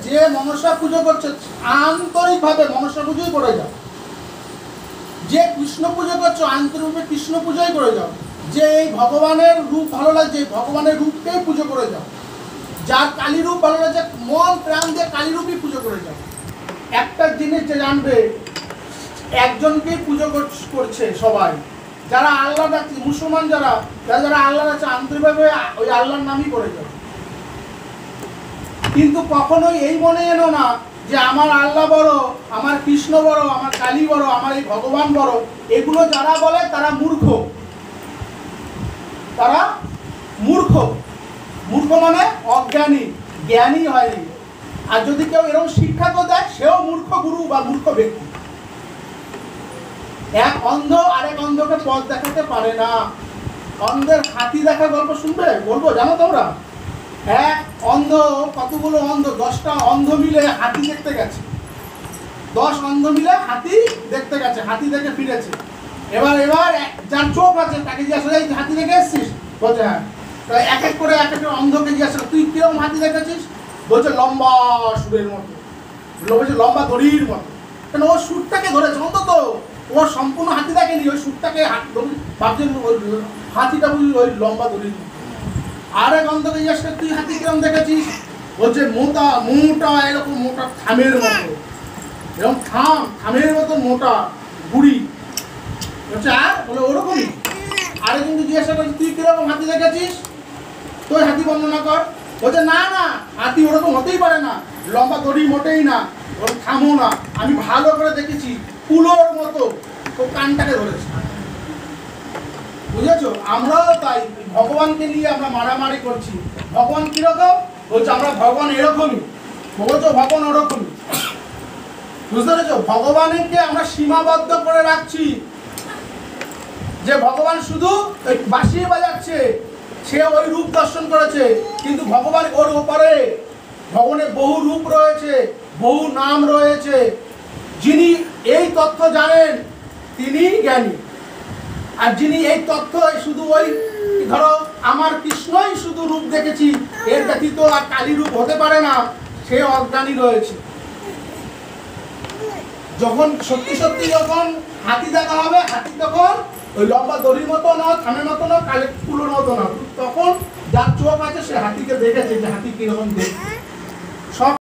যে মনসা পুজো করছে আন্তরিকভাবে মনসা পুজোই করে যাও, যে কৃষ্ণ পুজো করছো আন্তরিকভাবে কৃষ্ণ পুজোই করে যাও, যে এই ভগবানের রূপ ভালো লাগছে ভগবানের রূপকেই পুজো করে যাও, যার কালী রূপ ভালো লাগছে মন প্রাণ দিয়ে কালী রূপই পুজো করে যাও। একটা জিনিস যে জানবে একজনকেই পুজো করছে সবাই, যারা আল্লাহ ডাকছে মুসলমান যারা যারা আল্লাহ ডাকছে আন্তরিকভাবে ওই আল্লাহর নামই করে যাও। কিন্তু কখনোই এই মনে এনো না যে আমার আল্লাহ বড়, আমার কৃষ্ণ বড়, আমার কালী বড়, আমার এই ভগবান বড়। এগুলো যারা বলে তারা মূর্খ, তারা মূর্খ। মূর্খ মানে অজ্ঞানী, জ্ঞানী হয়নি। আর যদি কেউ এরকম শিক্ষা তো দেয় সেও মূর্খ গুরু বা মূর্খ ব্যক্তি। এক অন্ধ আরেক অন্ধকে পথ দেখাতে পারে না। অন্ধের হাতি দেখা গল্প শুনবে বলবো, জানো তোমরা? এক অন্ধ কতগুলো অন্ধ 10টা অন্ধ মিলে হাতি দেখতে গেছে। 10 অন্ধ মিলে হাতি দেখতে গেছে, হাতি দেখে ফিরেছে। এবার যার চোখ আছে তাকে জিজ্ঞাসা করে হাতি দেখে এসছিস? বলছে হ্যাঁ। এক এক করে এক একটা অন্ধকে জিজ্ঞাসা করে তুই কিরকম হাতি দেখেছিস? বলছে লম্বা সুরের মতো, বলছে লম্বা দড়ির মতো। কেন ওর সুরটাকে ধরেছে, অন্তত ওর সম্পূর্ণ হাতি দেখেনি, ওই সুরটাকে ভাবছেন হাতিটা বুঝলি ওই লম্বা দড়ির মতো। আরেক অন্ধকে জিজ্ঞাসা করে তুই হাতি কিরকম দেখেছিস? বলছে মোটা এরকম মোটা থামের মতো, এরকম থামের মতো মোটা বুড়ি। বলছে আর বলে ওরকমই। আরেকজনকে জিজ্ঞাসা করছি তুই কিরকম হাতি দেখেছিস? তুই হাতি বর্ণনা কর। বলছে না হাতি ওরকম হতেই পারে না, লম্বা দড়ি মোটেই না, ওর থামো না, আমি ভালো করে দেখেছি কুলোর মতো ও কানটাকে ধরেছে। বুঝেছো? আমরাও তাই ভগবানকে নিয়ে আমরা মারামারি করছি। ভগবান কিরকম? বলছে আমরা ভগবান এরকমই। বলছো ভগবান ওরকমই। বুঝতে পেরেছো? ভগবানকে আমরা সীমাবদ্ধ করে রাখছি যে ভগবান শুধু বাঁশি বাজাচ্ছে, সে ওই রূপ দর্শন করেছে। কিন্তু ভগবান ওর ওপারে, ভগবানের বহু রূপ রয়েছে, বহু নাম রয়েছে। যিনি এই তথ্য জানেন তিনি জ্ঞানী। আর যিনি এই তথ্য শুধু ওই ধরো আমার কৃষ্ণই শুধু রূপ দেখেছি এর ব্যতীত আর কালী রূপ হতে পারে না, সে অজ্ঞানী রয়েছে। যখন সত্যি সত্যি যখন হাতি দেখা হবে, হাতি তখন ওই লম্বা দড়ির মতো না, থামের মতো না, কালে কুলোর মতো না, তখন যার চোখ আছে সে হাতিকে দেখেছে যে হাতি কিরকম দেখে। সব